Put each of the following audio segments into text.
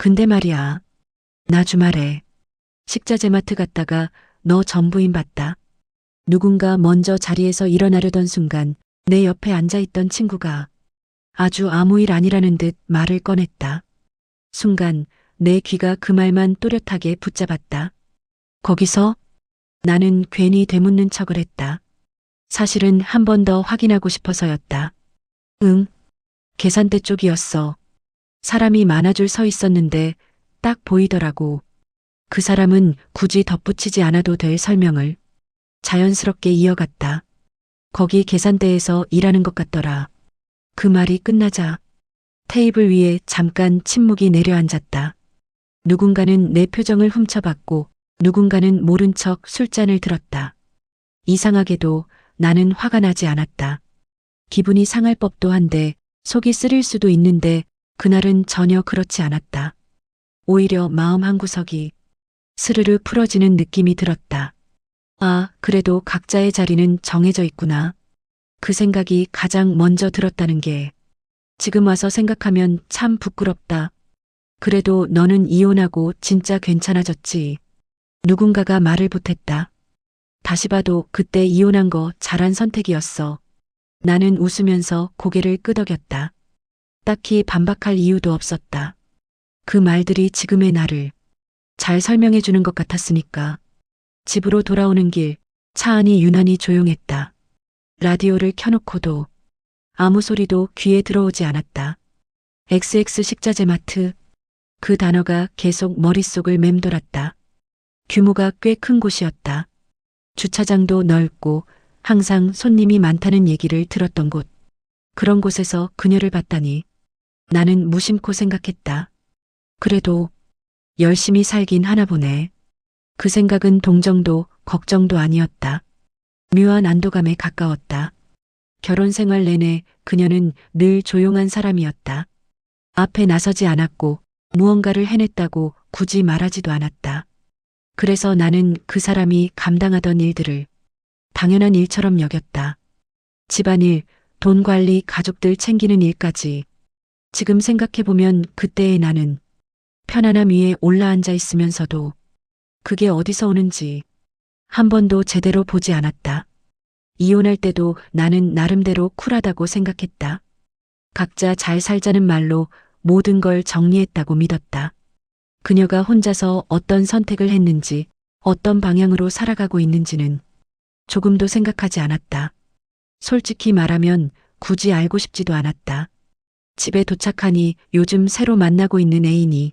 근데 말이야. 나 주말에 식자재 마트 갔다가 너 전부인 봤다. 누군가 먼저 자리에서 일어나려던 순간 내 옆에 앉아있던 친구가 아주 아무 일 아니라는 듯 말을 꺼냈다. 순간 내 귀가 그 말만 또렷하게 붙잡았다. 거기서 나는 괜히 되묻는 척을 했다. 사실은 한 번 더 확인하고 싶어서였다. 응, 계산대 쪽이었어. 사람이 많아 줄 서 있었는데 딱 보이더라고. 그 사람은 굳이 덧붙이지 않아도 될 설명을 자연스럽게 이어갔다. 거기 계산대에서 일하는 것 같더라. 그 말이 끝나자 테이블 위에 잠깐 침묵이 내려앉았다. 누군가는 내 표정을 훔쳐봤고 누군가는 모른 척 술잔을 들었다. 이상하게도 나는 화가 나지 않았다. 기분이 상할 법도 한데 속이 쓰릴 수도 있는데 그날은 전혀 그렇지 않았다. 오히려 마음 한구석이 스르르 풀어지는 느낌이 들었다. 아, 그래도 각자의 자리는 정해져 있구나. 그 생각이 가장 먼저 들었다는 게 지금 와서 생각하면 참 부끄럽다. 그래도 너는 이혼하고 진짜 괜찮아졌지. 누군가가 말을 보탰다. 다시 봐도 그때 이혼한 거 잘한 선택이었어. 나는 웃으면서 고개를 끄덕였다. 딱히 반박할 이유도 없었다. 그 말들이 지금의 나를 잘 설명해 주는 것 같았으니까. 집으로 돌아오는 길, 차 안이 유난히 조용했다. 라디오를 켜놓고도 아무 소리도 귀에 들어오지 않았다. XX 식자재 마트. 그 단어가 계속 머릿속을 맴돌았다. 규모가 꽤 큰 곳이었다. 주차장도 넓고 항상 손님이 많다는 얘기를 들었던 곳. 그런 곳에서 그녀를 봤다니 나는 무심코 생각했다. 그래도 열심히 살긴 하나 보네. 그 생각은 동정도 걱정도 아니었다. 묘한 안도감에 가까웠다. 결혼 생활 내내 그녀는 늘 조용한 사람이었다. 앞에 나서지 않았고 무언가를 해냈다고 굳이 말하지도 않았다. 그래서 나는 그 사람이 감당하던 일들을 당연한 일처럼 여겼다. 집안일, 돈 관리, 가족들 챙기는 일까지. 지금 생각해보면 그때의 나는 편안함 위에 올라앉아 있으면서도 그게 어디서 오는지 한 번도 제대로 보지 않았다. 이혼할 때도 나는 나름대로 쿨하다고 생각했다. 각자 잘 살자는 말로 모든 걸 정리했다고 믿었다. 그녀가 혼자서 어떤 선택을 했는지, 어떤 방향으로 살아가고 있는지는 조금도 생각하지 않았다. 솔직히 말하면 굳이 알고 싶지도 않았다. 집에 도착하니 요즘 새로 만나고 있는 애인이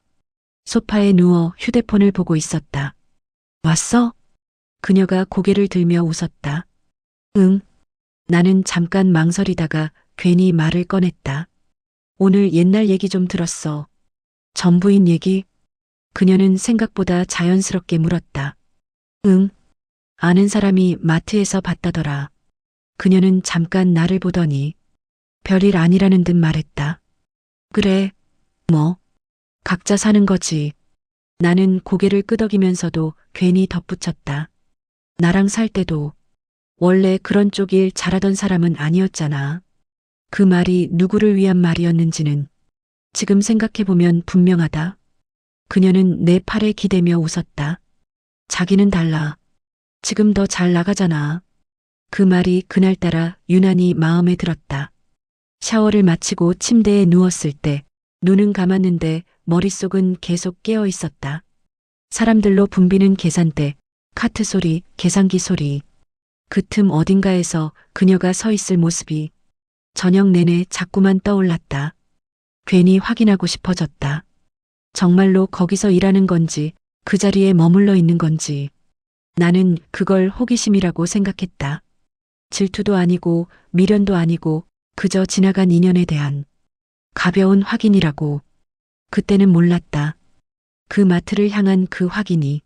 소파에 누워 휴대폰을 보고 있었다. 왔어? 그녀가 고개를 들며 웃었다. 응. 나는 잠깐 망설이다가 괜히 말을 꺼냈다. 오늘 옛날 얘기 좀 들었어. 전부인 얘기? 그녀는 생각보다 자연스럽게 물었다. 응. 아는 사람이 마트에서 봤다더라. 그녀는 잠깐 나를 보더니 별일 아니라는 듯 말했다. 그래, 뭐, 각자 사는 거지. 나는 고개를 끄덕이면서도 괜히 덧붙였다. 나랑 살 때도 원래 그런 쪽 일 잘하던 사람은 아니었잖아. 그 말이 누구를 위한 말이었는지는 지금 생각해보면 분명하다. 그녀는 내 팔에 기대며 웃었다. 자기는 달라. 지금 더 잘 나가잖아. 그 말이 그날따라 유난히 마음에 들었다. 샤워를 마치고 침대에 누웠을 때 눈은 감았는데 머릿속은 계속 깨어 있었다. 사람들로 붐비는 계산대, 카트 소리, 계산기 소리. 그 틈 어딘가에서 그녀가 서 있을 모습이 저녁 내내 자꾸만 떠올랐다. 괜히 확인하고 싶어졌다. 정말로 거기서 일하는 건지 그 자리에 머물러 있는 건지 나는 그걸 호기심이라고 생각했다. 질투도 아니고 미련도 아니고 그저 지나간 인연에 대한 가벼운 확인이라고. 그때는 몰랐다. 그 마트를 향한 그 확인이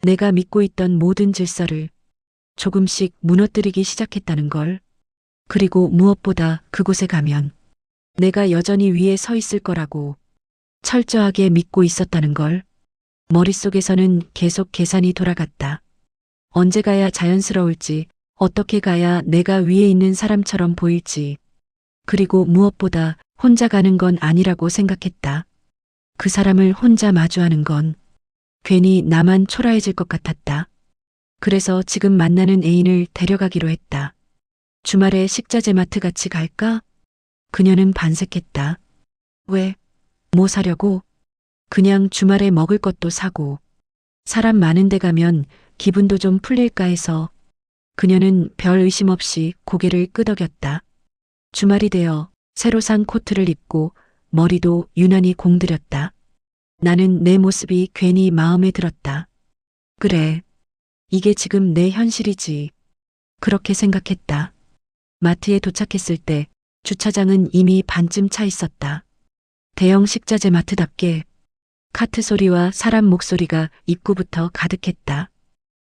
내가 믿고 있던 모든 질서를 조금씩 무너뜨리기 시작했다는 걸. 그리고 무엇보다 그곳에 가면 내가 여전히 위에 서 있을 거라고 철저하게 믿고 있었다는 걸. 머릿속에서는 계속 계산이 돌아갔다. 언제 가야 자연스러울지, 어떻게 가야 내가 위에 있는 사람처럼 보일지. 그리고 무엇보다 혼자 가는 건 아니라고 생각했다. 그 사람을 혼자 마주하는 건 괜히 나만 초라해질 것 같았다. 그래서 지금 만나는 애인을 데려가기로 했다. 주말에 식자재 마트 같이 갈까? 그녀는 반색했다. 왜? 뭐 사려고? 그냥 주말에 먹을 것도 사고. 사람 많은 데 가면 기분도 좀 풀릴까 해서. 그녀는 별 의심 없이 고개를 끄덕였다. 주말이 되어 새로 산 코트를 입고 머리도 유난히 공들였다. 나는 내 모습이 괜히 마음에 들었다. 그래. 이게 지금 내 현실이지. 그렇게 생각했다. 마트에 도착했을 때 주차장은 이미 반쯤 차 있었다. 대형 식자재 마트답게 카트 소리와 사람 목소리가 입구부터 가득했다.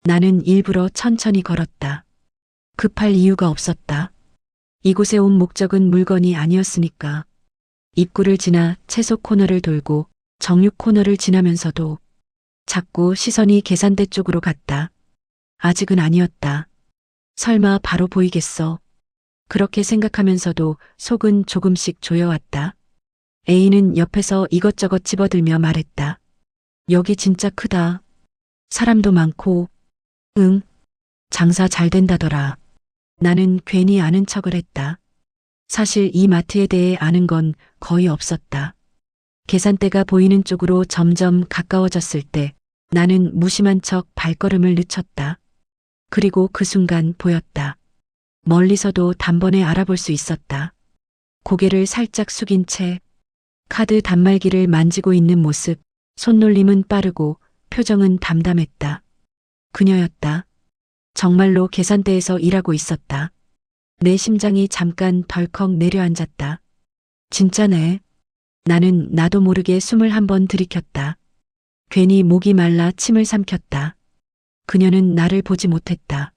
나는 일부러 천천히 걸었다. 급할 이유가 없었다. 이곳에 온 목적은 물건이 아니었으니까. 입구를 지나 채소 코너를 돌고 정육 코너를 지나면서도 자꾸 시선이 계산대 쪽으로 갔다. 아직은 아니었다. 설마 바로 보이겠어. 그렇게 생각하면서도 속은 조금씩 조여왔다. A는 옆에서 이것저것 집어들며 말했다. 여기 진짜 크다. 사람도 많고. 응. 장사 잘 된다더라. 나는 괜히 아는 척을 했다. 사실 이 마트에 대해 아는 건 거의 없었다. 계산대가 보이는 쪽으로 점점 가까워졌을 때 나는 무심한 척 발걸음을 늦췄다. 그리고 그 순간 보였다. 멀리서도 단번에 알아볼 수 있었다. 고개를 살짝 숙인 채 카드 단말기를 만지고 있는 모습, 손놀림은 빠르고 표정은 담담했다. 그녀였다. 정말로 계산대에서 일하고 있었다. 내 심장이 잠깐 덜컥 내려앉았다. 진짜네. 나는 나도 모르게 숨을 한번 들이켰다. 괜히 목이 말라 침을 삼켰다. 그녀는 나를 보지 못했다.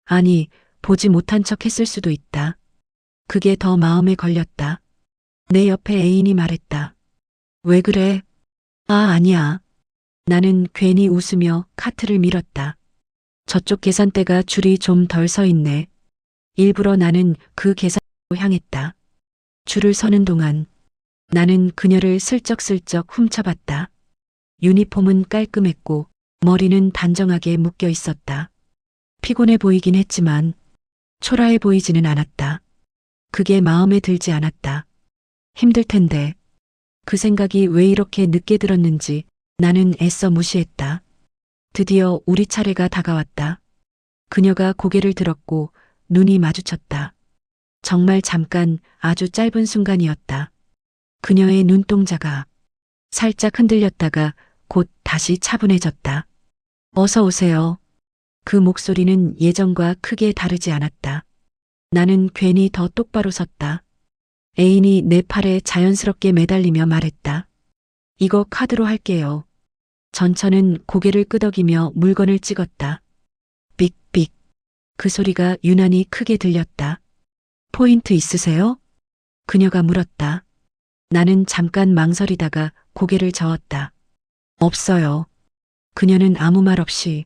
아니, 보지 못한 척 했을 수도 있다. 그게 더 마음에 걸렸다. 내 옆에 애인이 말했다. 왜 그래? 아, 아니야. 나는 괜히 웃으며 카트를 밀었다. 저쪽 계산대가 줄이 좀 덜 서 있네. 일부러 나는 그 계산대로 향했다. 줄을 서는 동안 나는 그녀를 슬쩍슬쩍 훔쳐봤다. 유니폼은 깔끔했고 머리는 단정하게 묶여 있었다. 피곤해 보이긴 했지만 초라해 보이지는 않았다. 그게 마음에 들지 않았다. 힘들 텐데. 그 생각이 왜 이렇게 늦게 들었는지 나는 애써 무시했다. 드디어 우리 차례가 다가왔다. 그녀가 고개를 들었고 눈이 마주쳤다. 정말 잠깐 아주 짧은 순간이었다. 그녀의 눈동자가 살짝 흔들렸다가 곧 다시 차분해졌다. 어서 오세요. 그 목소리는 예전과 크게 다르지 않았다. 나는 괜히 더 똑바로 섰다. 애인이 내 팔에 자연스럽게 매달리며 말했다. 이거 카드로 할게요. 전처는 고개를 끄덕이며 물건을 찍었다. 삑삑. 그 소리가 유난히 크게 들렸다. 포인트 있으세요? 그녀가 물었다. 나는 잠깐 망설이다가 고개를 저었다. 없어요. 그녀는 아무 말 없이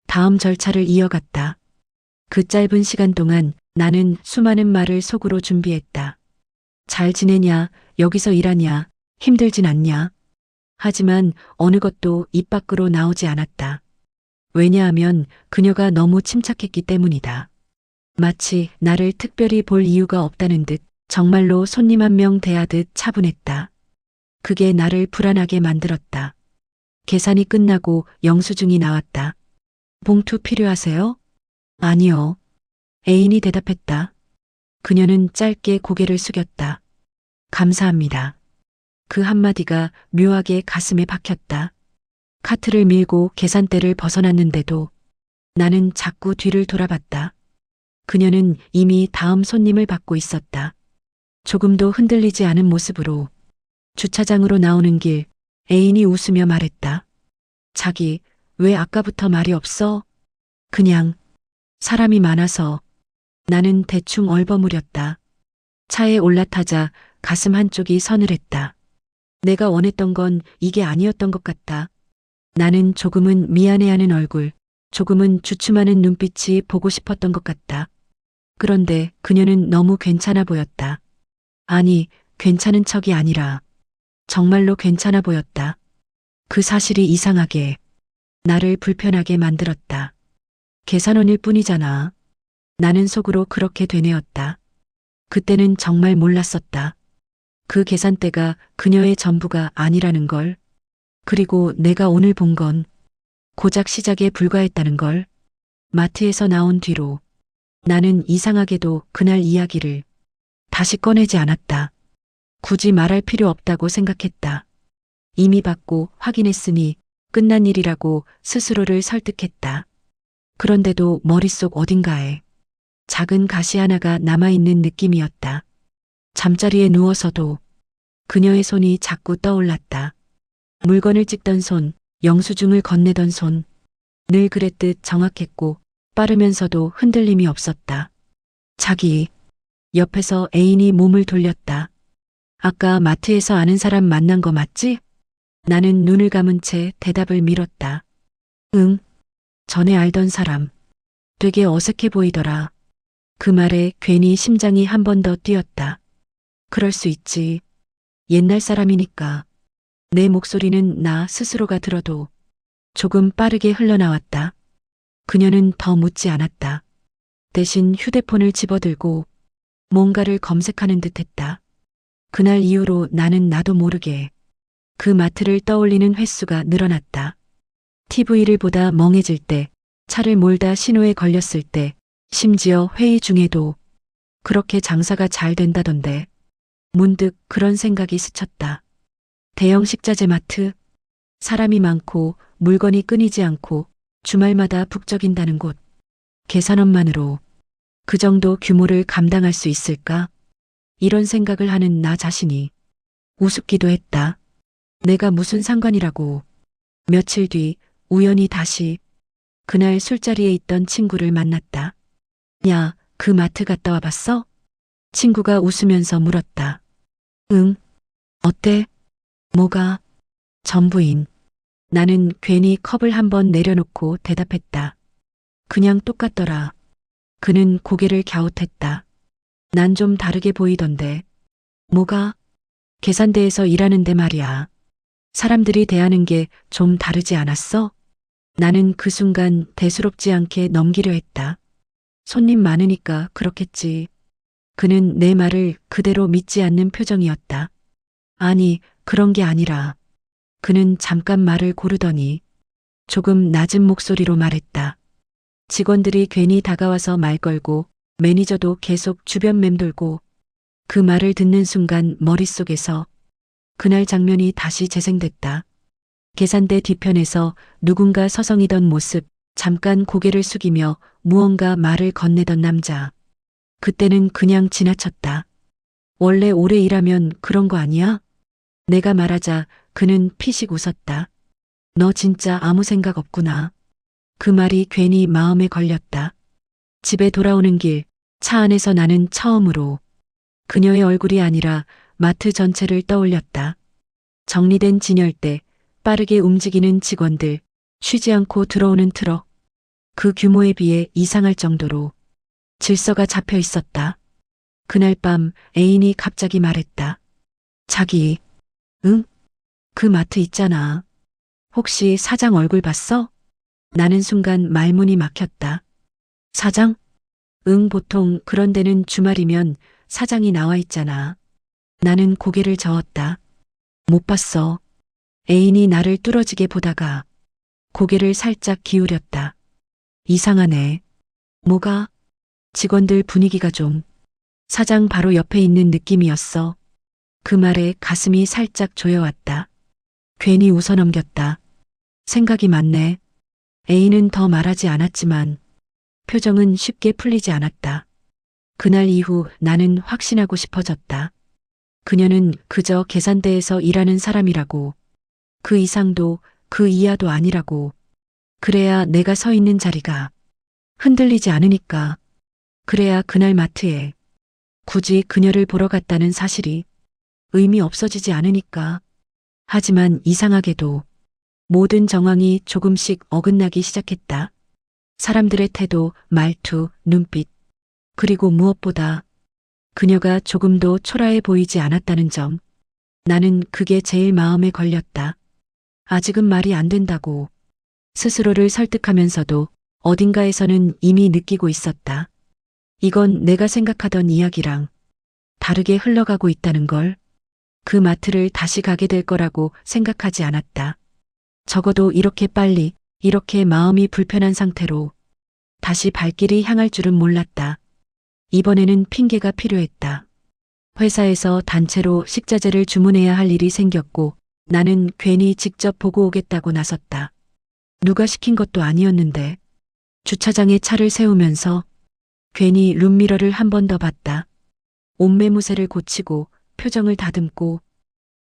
다음 절차를 이어갔다. 그 짧은 시간 동안 나는 수많은 말을 속으로 준비했다. 잘 지내냐, 여기서 일하냐, 힘들진 않냐. 하지만 어느 것도 입 밖으로 나오지 않았다. 왜냐하면 그녀가 너무 침착했기 때문이다. 마치 나를 특별히 볼 이유가 없다는 듯 정말로 손님 한 명 대하듯 차분했다. 그게 나를 불안하게 만들었다. 계산이 끝나고 영수증이 나왔다. 봉투 필요하세요? 아니요. 애인이 대답했다. 그녀는 짧게 고개를 숙였다. 감사합니다. 그 한마디가 묘하게 가슴에 박혔다. 카트를 밀고 계산대를 벗어났는데도 나는 자꾸 뒤를 돌아봤다. 그녀는 이미 다음 손님을 받고 있었다. 조금도 흔들리지 않은 모습으로 주차장으로 나오는 길 애인이 웃으며 말했다. 자기, 왜 아까부터 말이 없어? 그냥 사람이 많아서. 나는 대충 얼버무렸다. 차에 올라타자 가슴 한쪽이 서늘했다. 내가 원했던 건 이게 아니었던 것 같다. 나는 조금은 미안해하는 얼굴, 조금은 주춤하는 눈빛이 보고 싶었던 것 같다. 그런데 그녀는 너무 괜찮아 보였다. 아니, 괜찮은 척이 아니라 정말로 괜찮아 보였다. 그 사실이 이상하게 나를 불편하게 만들었다. 계산원일 뿐이잖아. 나는 속으로 그렇게 되뇌었다. 그때는 정말 몰랐었다. 그 계산대가 그녀의 전부가 아니라는 걸. 그리고 내가 오늘 본 건 고작 시작에 불과했다는 걸. 마트에서 나온 뒤로 나는 이상하게도 그날 이야기를 다시 꺼내지 않았다. 굳이 말할 필요 없다고 생각했다. 이미 받고 확인했으니 끝난 일이라고 스스로를 설득했다. 그런데도 머릿속 어딘가에 작은 가시 하나가 남아있는 느낌이었다. 잠자리에 누워서도 그녀의 손이 자꾸 떠올랐다. 물건을 찍던 손, 영수증을 건네던 손. 늘 그랬듯 정확했고 빠르면서도 흔들림이 없었다. 자기 옆에서 애인이 몸을 돌렸다. 아까 마트에서 아는 사람 만난 거 맞지? 나는 눈을 감은 채 대답을 미뤘다. 응, 전에 알던 사람. 되게 어색해 보이더라. 그 말에 괜히 심장이 한 번 더 뛰었다. 그럴 수 있지. 옛날 사람이니까. 내 목소리는 나 스스로가 들어도 조금 빠르게 흘러나왔다. 그녀는 더 묻지 않았다. 대신 휴대폰을 집어들고 뭔가를 검색하는 듯 했다. 그날 이후로 나는 나도 모르게 그 마트를 떠올리는 횟수가 늘어났다. TV를 보다 멍해질 때, 차를 몰다 신호에 걸렸을 때, 심지어 회의 중에도 그렇게 장사가 잘 된다던데. 문득 그런 생각이 스쳤다. 대형 식자재 마트, 사람이 많고 물건이 끊이지 않고 주말마다 북적인다는 곳. 계산원만으로 그 정도 규모를 감당할 수 있을까? 이런 생각을 하는 나 자신이 우습기도 했다. 내가 무슨 상관이라고. 며칠 뒤 우연히 다시 그날 술자리에 있던 친구를 만났다. 야, 그 마트 갔다 와봤어? 친구가 웃으면서 물었다. 응. 어때? 뭐가? 전부인. 나는 괜히 컵을 한번 내려놓고 대답했다. 그냥 똑같더라. 그는 고개를 갸웃했다. 난 좀 다르게 보이던데. 뭐가? 계산대에서 일하는데 말이야. 사람들이 대하는 게 좀 다르지 않았어? 나는 그 순간 대수롭지 않게 넘기려 했다. 손님 많으니까 그렇겠지. 그는 내 말을 그대로 믿지 않는 표정이었다. 아니, 그런 게 아니라. 그는 잠깐 말을 고르더니 조금 낮은 목소리로 말했다. 직원들이 괜히 다가와서 말 걸고 매니저도 계속 주변 맴돌고. 그 말을 듣는 순간 머릿속에서 그날 장면이 다시 재생됐다. 계산대 뒤편에서 누군가 서성이던 모습, 잠깐 고개를 숙이며 무언가 말을 건네던 남자. 그때는 그냥 지나쳤다. 원래 오래 일하면 그런 거 아니야? 내가 말하자 그는 피식 웃었다. 너 진짜 아무 생각 없구나. 그 말이 괜히 마음에 걸렸다. 집에 돌아오는 길, 차 안에서 나는 처음으로 그녀의 얼굴이 아니라 마트 전체를 떠올렸다. 정리된 진열대, 빠르게 움직이는 직원들, 쉬지 않고 들어오는 트럭. 그 규모에 비해 이상할 정도로 질서가 잡혀 있었다. 그날 밤 애인이 갑자기 말했다. 자기, 응? 그 마트 있잖아. 혹시 사장 얼굴 봤어? 나는 순간 말문이 막혔다. 사장? 응, 보통 그런 데는 주말이면 사장이 나와 있잖아. 나는 고개를 저었다. 못 봤어. 애인이 나를 뚫어지게 보다가 고개를 살짝 기울였다. 이상하네. 뭐가? 직원들 분위기가 좀 사장 바로 옆에 있는 느낌이었어. 그 말에 가슴이 살짝 조여왔다. 괜히 웃어넘겼다. 생각이 많네. 애인은 더 말하지 않았지만 표정은 쉽게 풀리지 않았다. 그날 이후 나는 확신하고 싶어졌다. 그녀는 그저 계산대에서 일하는 사람이라고. 그 이상도 그 이하도 아니라고. 그래야 내가 서 있는 자리가 흔들리지 않으니까. 그래야 그날 마트에 굳이 그녀를 보러 갔다는 사실이 의미 없어지지 않으니까. 하지만 이상하게도 모든 정황이 조금씩 어긋나기 시작했다. 사람들의 태도, 말투, 눈빛, 그리고 무엇보다 그녀가 조금도 초라해 보이지 않았다는 점. 나는 그게 제일 마음에 걸렸다. 아직은 말이 안 된다고. 스스로를 설득하면서도 어딘가에서는 이미 느끼고 있었다. 이건 내가 생각하던 이야기랑 다르게 흘러가고 있다는 걸. 그 마트를 다시 가게 될 거라고 생각하지 않았다. 적어도 이렇게 빨리, 이렇게 마음이 불편한 상태로 다시 발길이 향할 줄은 몰랐다. 이번에는 핑계가 필요했다. 회사에서 단체로 식자재를 주문해야 할 일이 생겼고 나는 괜히 직접 보고 오겠다고 나섰다. 누가 시킨 것도 아니었는데 주차장에 차를 세우면서 괜히 룸미러를 한 번 더 봤다. 옷매무새를 고치고 표정을 다듬고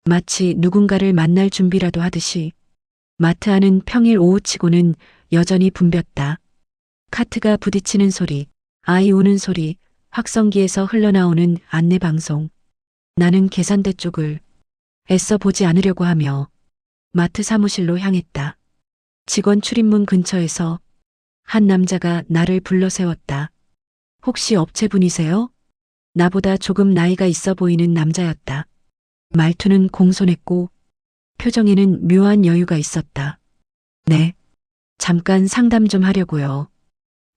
마치 누군가를 만날 준비라도 하듯이 마트 안은 평일 오후치고는 여전히 붐볐다. 카트가 부딪히는 소리, 아이 우는 소리, 확성기에서 흘러나오는 안내방송. 나는 계산대 쪽을 애써 보지 않으려고 하며 마트 사무실로 향했다. 직원 출입문 근처에서 한 남자가 나를 불러 세웠다. 혹시 업체분이세요? 나보다 조금 나이가 있어 보이는 남자였다. 말투는 공손했고 표정에는 묘한 여유가 있었다. 네, 잠깐 상담 좀 하려고요.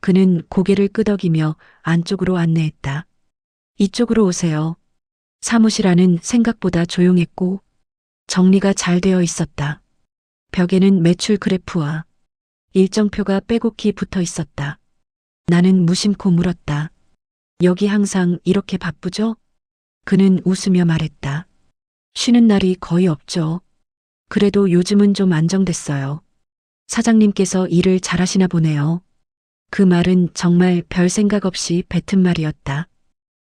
그는 고개를 끄덕이며 안쪽으로 안내했다. 이쪽으로 오세요. 사무실 안은 생각보다 조용했고 정리가 잘 되어 있었다. 벽에는 매출 그래프와 일정표가 빼곡히 붙어 있었다. 나는 무심코 물었다. 여기 항상 이렇게 바쁘죠? 그는 웃으며 말했다. 쉬는 날이 거의 없죠. 그래도 요즘은 좀 안정됐어요. 사장님께서 일을 잘하시나 보네요. 그 말은 정말 별 생각 없이 뱉은 말이었다.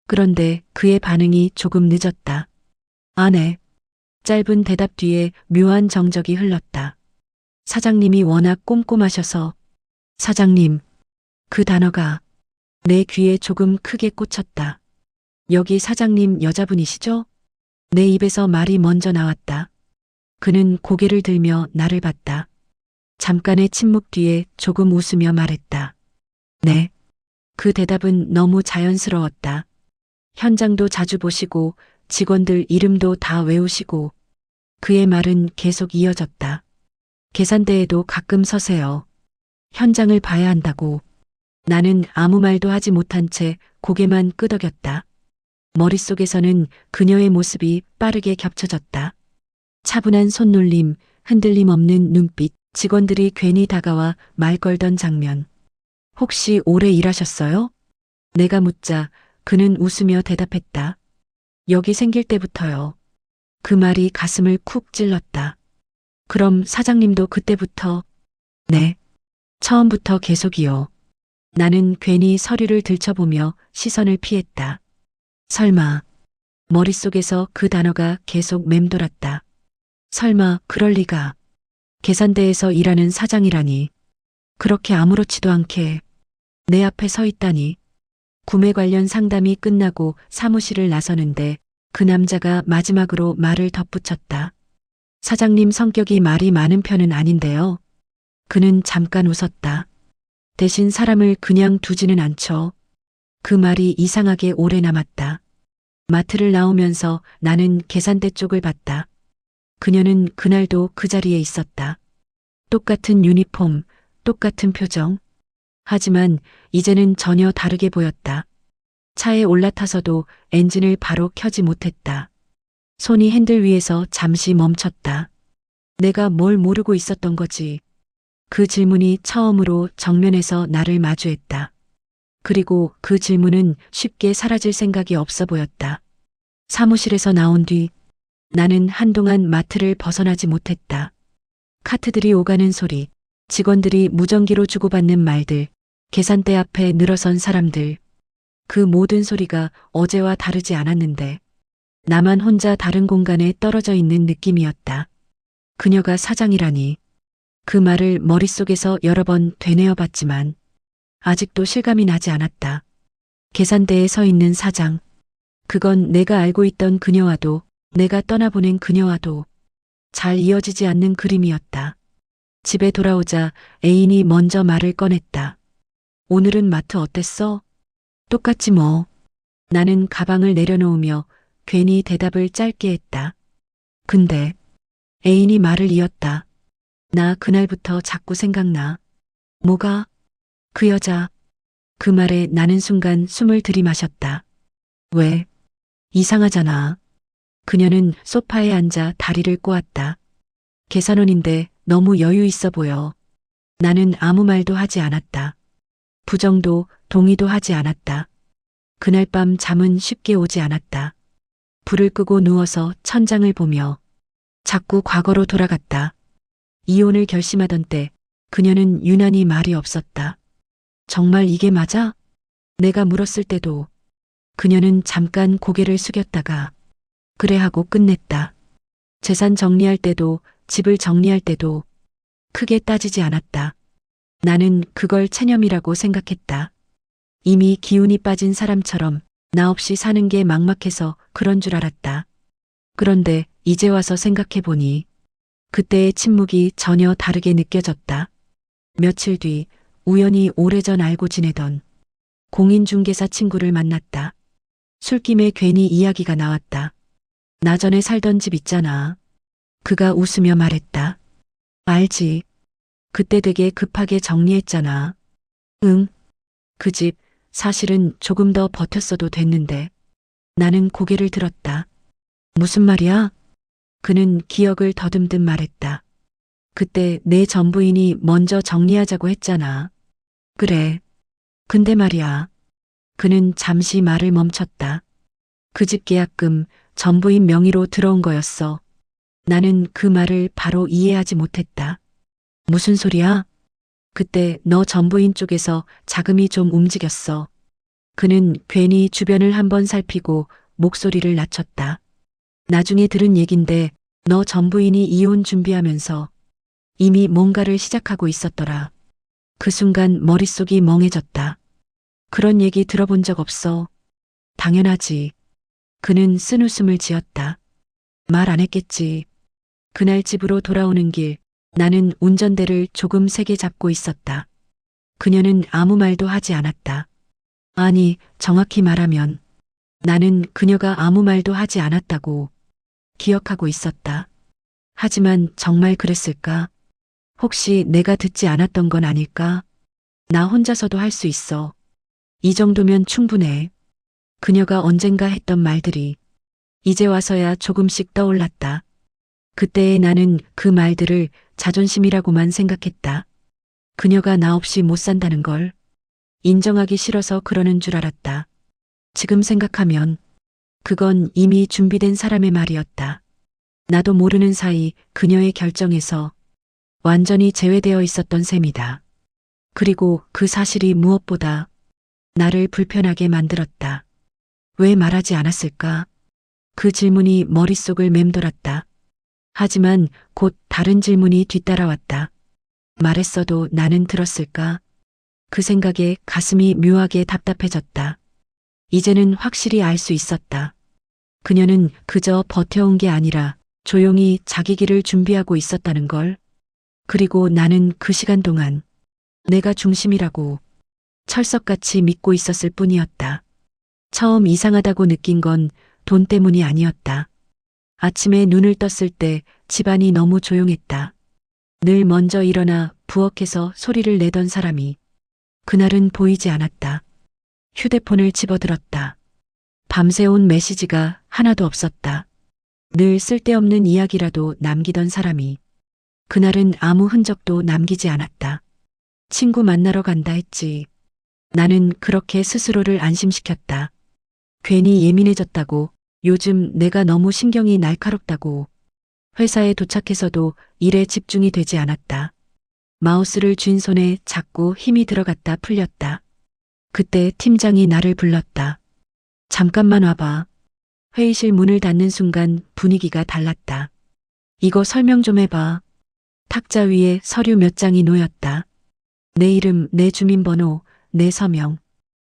그런데 그의 반응이 조금 늦었다. 아, 네. 짧은 대답 뒤에 묘한 정적이 흘렀다. 사장님이 워낙 꼼꼼하셔서. 사장님. 그 단어가 내 귀에 조금 크게 꽂혔다. 여기 사장님 여자분이시죠? 내 입에서 말이 먼저 나왔다. 그는 고개를 들며 나를 봤다. 잠깐의 침묵 뒤에 조금 웃으며 말했다. 네. 그 대답은 너무 자연스러웠다. 현장도 자주 보시고 직원들 이름도 다 외우시고 그의 말은 계속 이어졌다. 계산대에도 가끔 서세요. 현장을 봐야 한다고. 나는 아무 말도 하지 못한 채 고개만 끄덕였다. 머릿속에서는 그녀의 모습이 빠르게 겹쳐졌다. 차분한 손놀림, 흔들림 없는 눈빛, 직원들이 괜히 다가와 말 걸던 장면. 혹시 오래 일하셨어요? 내가 묻자 그는 웃으며 대답했다. 여기 생길 때부터요. 그 말이 가슴을 쿡 찔렀다. 그럼 사장님도 그때부터? 네. 처음부터 계속이요. 나는 괜히 서류를 들춰보며 시선을 피했다. 설마. 머릿속에서 그 단어가 계속 맴돌았다. 설마 그럴 리가. 계산대에서 일하는 사장이라니. 그렇게 아무렇지도 않게 내 앞에 서 있다니. 구매 관련 상담이 끝나고 사무실을 나서는데 그 남자가 마지막으로 말을 덧붙였다. 사장님 성격이 말이 많은 편은 아닌데요. 그는 잠깐 웃었다. 대신 사람을 그냥 두지는 않죠. 그 말이 이상하게 오래 남았다. 마트를 나오면서 나는 계산대 쪽을 봤다. 그녀는 그날도 그 자리에 있었다. 똑같은 유니폼, 똑같은 표정. 하지만 이제는 전혀 다르게 보였다. 차에 올라타서도 엔진을 바로 켜지 못했다. 손이 핸들 위에서 잠시 멈췄다. 내가 뭘 모르고 있었던 거지. 그 질문이 처음으로 정면에서 나를 마주했다. 그리고 그 질문은 쉽게 사라질 생각이 없어 보였다. 사무실에서 나온 뒤 나는 한동안 마트를 벗어나지 못했다. 카트들이 오가는 소리, 직원들이 무전기로 주고받는 말들, 계산대 앞에 늘어선 사람들. 그 모든 소리가 어제와 다르지 않았는데 나만 혼자 다른 공간에 떨어져 있는 느낌이었다. 그녀가 사장이라니. 그 말을 머릿속에서 여러 번 되뇌어 봤지만 아직도 실감이 나지 않았다. 계산대에 서 있는 사장. 그건 내가 알고 있던 그녀와도 내가 떠나보낸 그녀와도 잘 이어지지 않는 그림이었다. 집에 돌아오자 애인이 먼저 말을 꺼냈다. 오늘은 마트 어땠어? 똑같지 뭐. 나는 가방을 내려놓으며 괜히 대답을 짧게 했다. 근데 애인이 말을 이었다. 나 그날부터 자꾸 생각나. 뭐가? 그 여자. 그 말에 나는 순간 숨을 들이마셨다. 왜? 이상하잖아. 그녀는 소파에 앉아 다리를 꼬았다. 계산원인데 너무 여유 있어 보여. 나는 아무 말도 하지 않았다. 부정도 동의도 하지 않았다. 그날 밤 잠은 쉽게 오지 않았다. 불을 끄고 누워서 천장을 보며 자꾸 과거로 돌아갔다. 이혼을 결심하던 때 그녀는 유난히 말이 없었다. 정말 이게 맞아? 내가 물었을 때도 그녀는 잠깐 고개를 숙였다가 그래 하고 끝냈다. 재산 정리할 때도 집을 정리할 때도 크게 따지지 않았다. 나는 그걸 체념이라고 생각했다. 이미 기운이 빠진 사람처럼 나 없이 사는 게 막막해서 그런 줄 알았다. 그런데 이제 와서 생각해보니 그때의 침묵이 전혀 다르게 느껴졌다. 며칠 뒤 우연히 오래전 알고 지내던 공인중개사 친구를 만났다. 술김에 괜히 이야기가 나왔다. 나 전에 살던 집 있잖아. 그가 웃으며 말했다. 알지. 그때 되게 급하게 정리했잖아. 응. 그 집 사실은 조금 더 버텼어도 됐는데. 나는 고개를 들었다. 무슨 말이야? 그는 기억을 더듬듯 말했다. 그때 내 전부인이 먼저 정리하자고 했잖아. 그래. 근데 말이야. 그는 잠시 말을 멈췄다. 그 집 계약금 전부인 명의로 들어온 거였어. 나는 그 말을 바로 이해하지 못했다. 무슨 소리야? 그때 너 전부인 쪽에서 자금이 좀 움직였어. 그는 괜히 주변을 한번 살피고 목소리를 낮췄다. 나중에 들은 얘긴데 너 전부인이 이혼 준비하면서 이미 뭔가를 시작하고 있었더라. 그 순간 머릿속이 멍해졌다. 그런 얘기 들어본 적 없어. 당연하지. 그는 쓴웃음을 지었다. 말 안 했겠지. 그날 집으로 돌아오는 길 나는 운전대를 조금 세게 잡고 있었다. 그녀는 아무 말도 하지 않았다. 아니, 정확히 말하면 나는 그녀가 아무 말도 하지 않았다고 기억하고 있었다. 하지만 정말 그랬을까? 혹시 내가 듣지 않았던 건 아닐까? 나 혼자서도 할 수 있어. 이 정도면 충분해. 그녀가 언젠가 했던 말들이 이제 와서야 조금씩 떠올랐다. 그때의 나는 그 말들을 자존심이라고만 생각했다. 그녀가 나 없이 못 산다는 걸 인정하기 싫어서 그러는 줄 알았다. 지금 생각하면 그건 이미 준비된 사람의 말이었다. 나도 모르는 사이 그녀의 결정에서 완전히 제외되어 있었던 셈이다. 그리고 그 사실이 무엇보다 나를 불편하게 만들었다. 왜 말하지 않았을까? 그 질문이 머릿속을 맴돌았다. 하지만 곧 다른 질문이 뒤따라왔다. 말했어도 나는 들었을까? 그 생각에 가슴이 묘하게 답답해졌다. 이제는 확실히 알 수 있었다. 그녀는 그저 버텨온 게 아니라 조용히 자기 길을 준비하고 있었다는 걸. 그리고 나는 그 시간 동안 내가 중심이라고 철석같이 믿고 있었을 뿐이었다. 처음 이상하다고 느낀 건 돈 때문이 아니었다. 아침에 눈을 떴을 때 집안이 너무 조용했다. 늘 먼저 일어나 부엌에서 소리를 내던 사람이 그날은 보이지 않았다. 휴대폰을 집어들었다. 밤새 온 메시지가 하나도 없었다. 늘 쓸데없는 이야기라도 남기던 사람이 그날은 아무 흔적도 남기지 않았다. 친구 만나러 간다 했지. 나는 그렇게 스스로를 안심시켰다. 괜히 예민해졌다고, 요즘 내가 너무 신경이 날카롭다고. 회사에 도착해서도 일에 집중이 되지 않았다. 마우스를 쥔 손에 자꾸 힘이 들어갔다 풀렸다. 그때 팀장이 나를 불렀다. 잠깐만 와봐. 회의실 문을 닫는 순간 분위기가 달랐다. 이거 설명 좀 해봐. 탁자 위에 서류 몇 장이 놓였다. 내 이름, 내 주민번호, 내 서명.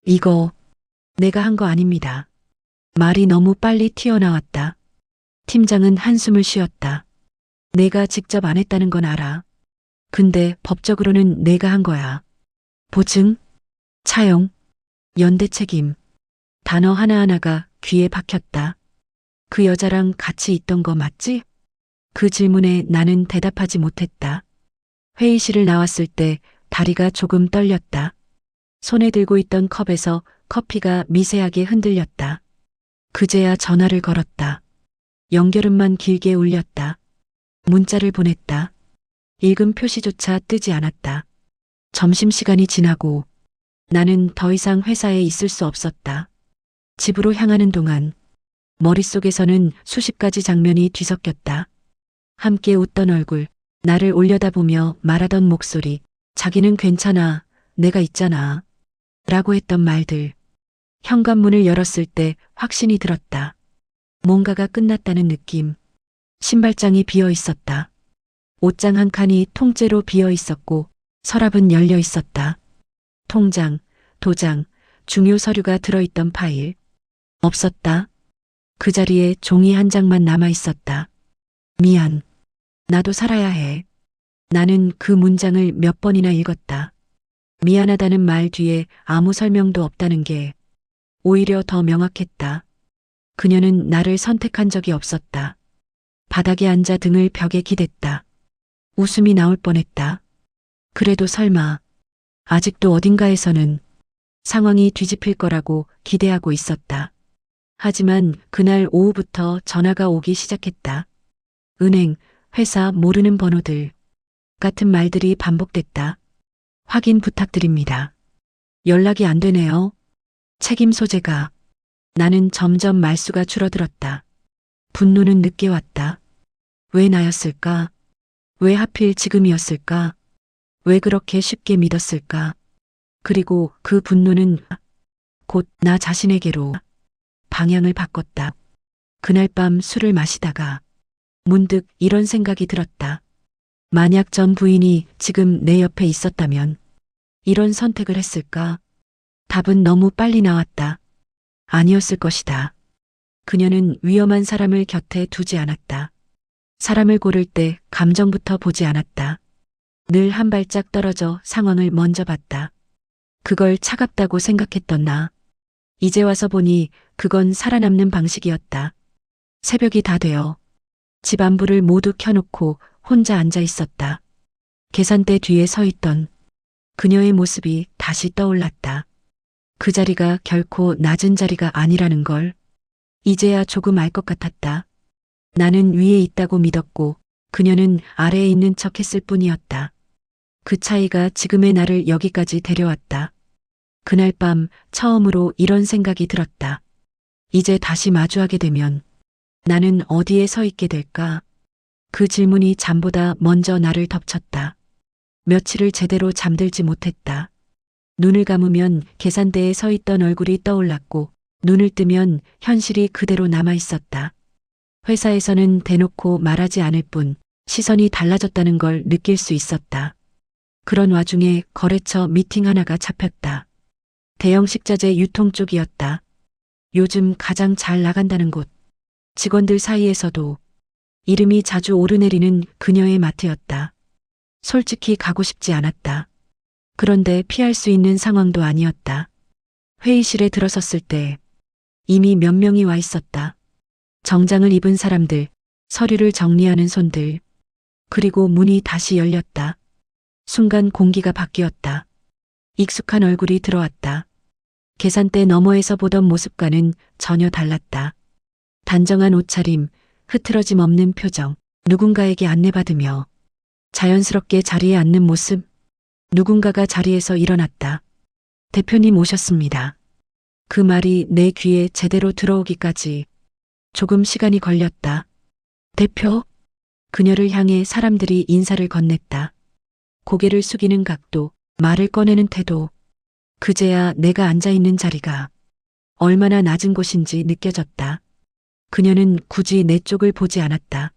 이거 내가 한 거 아닙니다. 말이 너무 빨리 튀어나왔다. 팀장은 한숨을 쉬었다. 내가 직접 안 했다는 건 알아. 근데 법적으로는 내가 한 거야. 보증, 차용, 연대 책임. 단어 하나하나가 귀에 박혔다. 그 여자랑 같이 있던 거 맞지? 그 질문에 나는 대답하지 못했다. 회의실을 나왔을 때 다리가 조금 떨렸다. 손에 들고 있던 컵에서 커피가 미세하게 흔들렸다. 그제야 전화를 걸었다. 연결음만 길게 울렸다. 문자를 보냈다. 읽음 표시조차 뜨지 않았다. 점심시간이 지나고 나는 더 이상 회사에 있을 수 없었다. 집으로 향하는 동안 머릿속에서는 수십 가지 장면이 뒤섞였다. 함께 웃던 얼굴, 나를 올려다보며 말하던 목소리, 자기는 괜찮아, 내가 있잖아. 라고 했던 말들. 현관문을 열었을 때 확신이 들었다. 뭔가가 끝났다는 느낌. 신발장이 비어 있었다. 옷장 한 칸이 통째로 비어 있었고 서랍은 열려 있었다. 통장, 도장, 중요 서류가 들어있던 파일. 없었다. 그 자리에 종이 한 장만 남아 있었다. 미안. 나도 살아야 해. 나는 그 문장을 몇 번이나 읽었다. 미안하다는 말 뒤에 아무 설명도 없다는 게 오히려 더 명확했다. 그녀는 나를 선택한 적이 없었다. 바닥에 앉아 등을 벽에 기댔다. 웃음이 나올 뻔했다. 그래도 설마 아직도 어딘가에서는 상황이 뒤집힐 거라고 기대하고 있었다. 하지만 그날 오후부터 전화가 오기 시작했다. 은행, 회사, 모르는 번호들 같은 말들이 반복됐다. 확인 부탁드립니다. 연락이 안 되네요. 책임 소재가. 나는 점점 말수가 줄어들었다. 분노는 늦게 왔다. 왜 나였을까? 왜 하필 지금이었을까? 왜 그렇게 쉽게 믿었을까? 그리고 그 분노는 곧 나 자신에게로 방향을 바꿨다. 그날 밤 술을 마시다가 문득 이런 생각이 들었다. 만약 전 부인이 지금 내 옆에 있었다면 이런 선택을 했을까? 답은 너무 빨리 나왔다. 아니었을 것이다. 그녀는 위험한 사람을 곁에 두지 않았다. 사람을 고를 때 감정부터 보지 않았다. 늘 한 발짝 떨어져 상황을 먼저 봤다. 그걸 차갑다고 생각했던 나. 이제 와서 보니 그건 살아남는 방식이었다. 새벽이 다 되어 집 안부를 모두 켜놓고 혼자 앉아 있었다. 계산대 뒤에 서 있던 그녀의 모습이 다시 떠올랐다. 그 자리가 결코 낮은 자리가 아니라는 걸 이제야 조금 알 것 같았다. 나는 위에 있다고 믿었고 그녀는 아래에 있는 척 했을 뿐이었다. 그 차이가 지금의 나를 여기까지 데려왔다. 그날 밤 처음으로 이런 생각이 들었다. 이제 다시 마주하게 되면 나는 어디에 서 있게 될까? 그 질문이 잠보다 먼저 나를 덮쳤다. 며칠을 제대로 잠들지 못했다. 눈을 감으면 계산대에 서 있던 얼굴이 떠올랐고 눈을 뜨면 현실이 그대로 남아 있었다. 회사에서는 대놓고 말하지 않을 뿐 시선이 달라졌다는 걸 느낄 수 있었다. 그런 와중에 거래처 미팅 하나가 잡혔다. 대형 식자재 유통 쪽이었다. 요즘 가장 잘 나간다는 곳. 직원들 사이에서도 이름이 자주 오르내리는 그녀의 마트였다. 솔직히 가고 싶지 않았다. 그런데 피할 수 있는 상황도 아니었다. 회의실에 들어섰을 때 이미 몇 명이 와 있었다. 정장을 입은 사람들, 서류를 정리하는 손들. 그리고 문이 다시 열렸다. 순간 공기가 바뀌었다. 익숙한 얼굴이 들어왔다. 계산대 너머에서 보던 모습과는 전혀 달랐다. 단정한 옷차림, 흐트러짐 없는 표정, 누군가에게 안내받으며 자연스럽게 자리에 앉는 모습. 누군가가 자리에서 일어났다. 대표님 오셨습니다. 그 말이 내 귀에 제대로 들어오기까지 조금 시간이 걸렸다. 대표? 그녀를 향해 사람들이 인사를 건넸다. 고개를 숙이는 각도, 말을 꺼내는 태도. 그제야 내가 앉아있는 자리가 얼마나 낮은 곳인지 느껴졌다. 그녀는 굳이 내 쪽을 보지 않았다.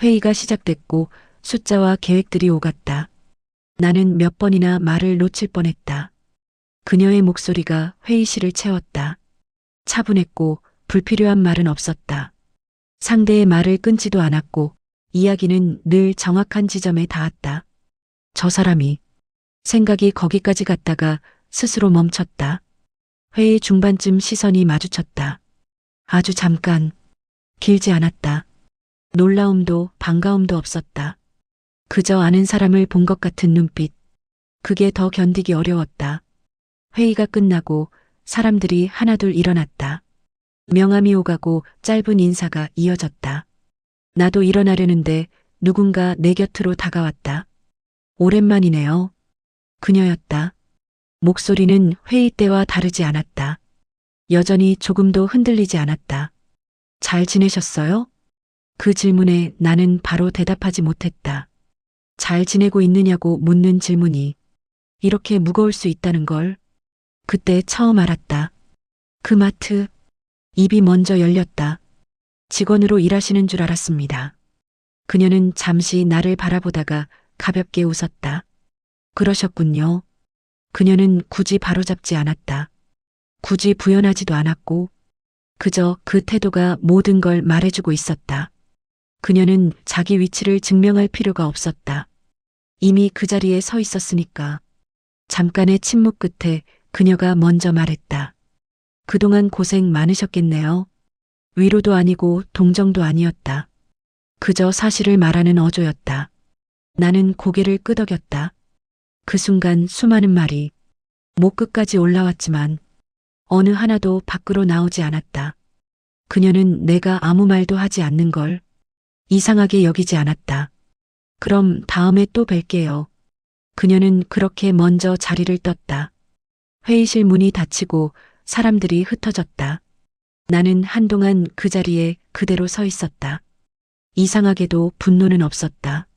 회의가 시작됐고 숫자와 계획들이 오갔다. 나는 몇 번이나 말을 놓칠 뻔했다. 그녀의 목소리가 회의실을 채웠다. 차분했고 불필요한 말은 없었다. 상대의 말을 끊지도 않았고 이야기는 늘 정확한 지점에 닿았다. 저 사람이 생각이 거기까지 갔다가 스스로 멈췄다. 회의 중반쯤 시선이 마주쳤다. 아주 잠깐, 길지 않았다. 놀라움도 반가움도 없었다. 그저 아는 사람을 본 것 같은 눈빛. 그게 더 견디기 어려웠다. 회의가 끝나고 사람들이 하나둘 일어났다. 명함이 오가고 짧은 인사가 이어졌다. 나도 일어나려는데 누군가 내 곁으로 다가왔다. 오랜만이네요. 그녀였다. 목소리는 회의 때와 다르지 않았다. 여전히 조금도 흔들리지 않았다. 잘 지내셨어요? 그 질문에 나는 바로 대답하지 못했다. 잘 지내고 있느냐고 묻는 질문이 이렇게 무거울 수 있다는 걸 그때 처음 알았다. 그 마트, 입이 먼저 열렸다. 직원으로 일하시는 줄 알았습니다. 그녀는 잠시 나를 바라보다가 가볍게 웃었다. 그러셨군요. 그녀는 굳이 바로잡지 않았다. 굳이 부연하지도 않았고, 그저 그 태도가 모든 걸 말해주고 있었다. 그녀는 자기 위치를 증명할 필요가 없었다. 이미 그 자리에 서 있었으니까. 잠깐의 침묵 끝에 그녀가 먼저 말했다. 그동안 고생 많으셨겠네요. 위로도 아니고 동정도 아니었다. 그저 사실을 말하는 어조였다. 나는 고개를 끄덕였다. 그 순간 수많은 말이 목 끝까지 올라왔지만 어느 하나도 밖으로 나오지 않았다. 그녀는 내가 아무 말도 하지 않는 걸 이상하게 여기지 않았다. 그럼 다음에 또 뵐게요. 그녀는 그렇게 먼저 자리를 떴다. 회의실 문이 닫히고 사람들이 흩어졌다. 나는 한동안 그 자리에 그대로 서 있었다. 이상하게도 분노는 없었다.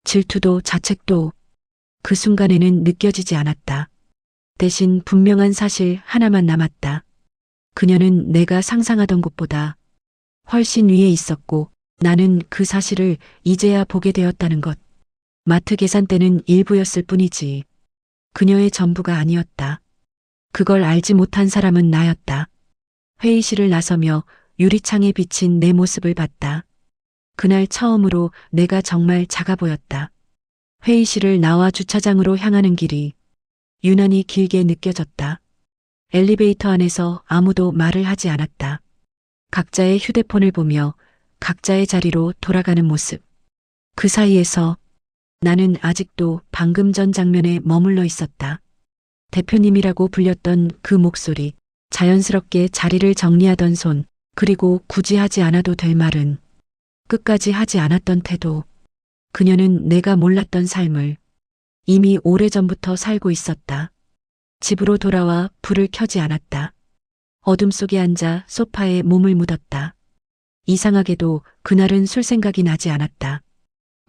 질투도 자책도 그 순간에는 느껴지지 않았다. 대신 분명한 사실 하나만 남았다. 그녀는 내가 상상하던 곳보다 훨씬 위에 있었고 나는 그 사실을 이제야 보게 되었다는 것. 마트 계산대는 일부였을 뿐이지 그녀의 전부가 아니었다. 그걸 알지 못한 사람은 나였다. 회의실을 나서며 유리창에 비친 내 모습을 봤다. 그날 처음으로 내가 정말 작아 보였다. 회의실을 나와 주차장으로 향하는 길이 유난히 길게 느껴졌다. 엘리베이터 안에서 아무도 말을 하지 않았다. 각자의 휴대폰을 보며 각자의 자리로 돌아가는 모습. 그 사이에서 나는 아직도 방금 전 장면에 머물러 있었다. 대표님이라고 불렸던 그 목소리, 자연스럽게 자리를 정리하던 손, 그리고 굳이 하지 않아도 될 말은 끝까지 하지 않았던 태도. 그녀는 내가 몰랐던 삶을 이미 오래전부터 살고 있었다. 집으로 돌아와 불을 켜지 않았다. 어둠 속에 앉아 소파에 몸을 묻었다. 이상하게도 그날은 술 생각이 나지 않았다.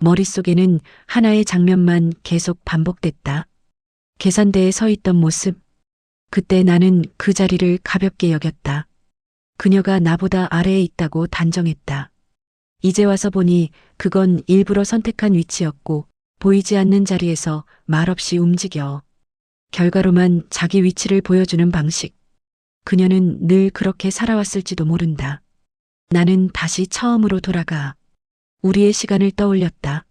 머릿속에는 하나의 장면만 계속 반복됐다. 계산대에 서 있던 모습. 그때 나는 그 자리를 가볍게 여겼다. 그녀가 나보다 아래에 있다고 단정했다. 이제 와서 보니 그건 일부러 선택한 위치였고 보이지 않는 자리에서 말없이 움직여. 결과로만 자기 위치를 보여주는 방식. 그녀는 늘 그렇게 살아왔을지도 모른다. 나는 다시 처음으로 돌아가 우리의 시간을 떠올렸다.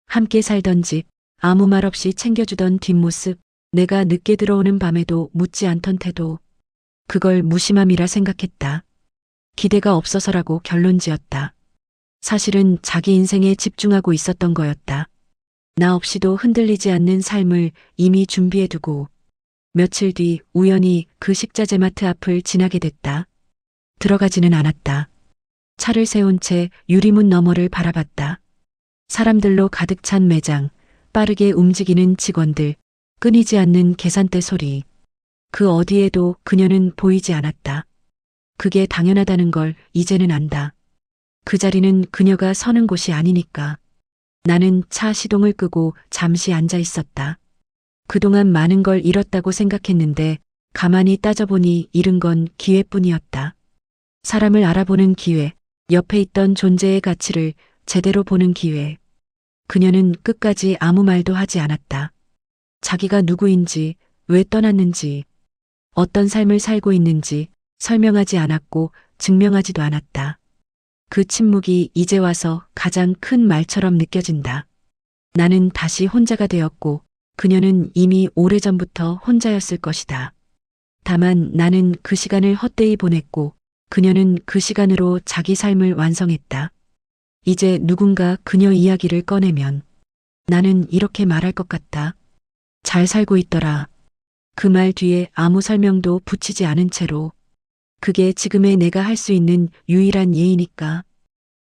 함께 살던 집, 아무 말 없이 챙겨주던 뒷모습, 내가 늦게 들어오는 밤에도 묻지 않던 태도. 그걸 무심함이라 생각했다. 기대가 없어서라고 결론지었다. 사실은 자기 인생에 집중하고 있었던 거였다. 나 없이도 흔들리지 않는 삶을 이미 준비해두고 며칠 뒤 우연히 그 식자재마트 앞을 지나게 됐다. 들어가지는 않았다. 차를 세운 채 유리문 너머를 바라봤다. 사람들로 가득 찬 매장, 빠르게 움직이는 직원들, 끊이지 않는 계산대 소리. 그 어디에도 그녀는 보이지 않았다. 그게 당연하다는 걸 이제는 안다. 그 자리는 그녀가 서는 곳이 아니니까. 나는 차 시동을 끄고 잠시 앉아 있었다. 그동안 많은 걸 잃었다고 생각했는데 가만히 따져보니 잃은 건 기회뿐이었다. 사람을 알아보는 기회, 옆에 있던 존재의 가치를 제대로 보는 기회. 그녀는 끝까지 아무 말도 하지 않았다. 자기가 누구인지, 왜 떠났는지, 어떤 삶을 살고 있는지 설명하지 않았고 증명하지도 않았다. 그 침묵이 이제 와서 가장 큰 말처럼 느껴진다. 나는 다시 혼자가 되었고 그녀는 이미 오래전부터 혼자였을 것이다. 다만 나는 그 시간을 헛되이 보냈고 그녀는 그 시간으로 자기 삶을 완성했다. 이제 누군가 그녀 이야기를 꺼내면 나는 이렇게 말할 것 같다. 잘 살고 있더라. 그 말 뒤에 아무 설명도 붙이지 않은 채로 그게 지금의 내가 할 수 있는 유일한 예이니까.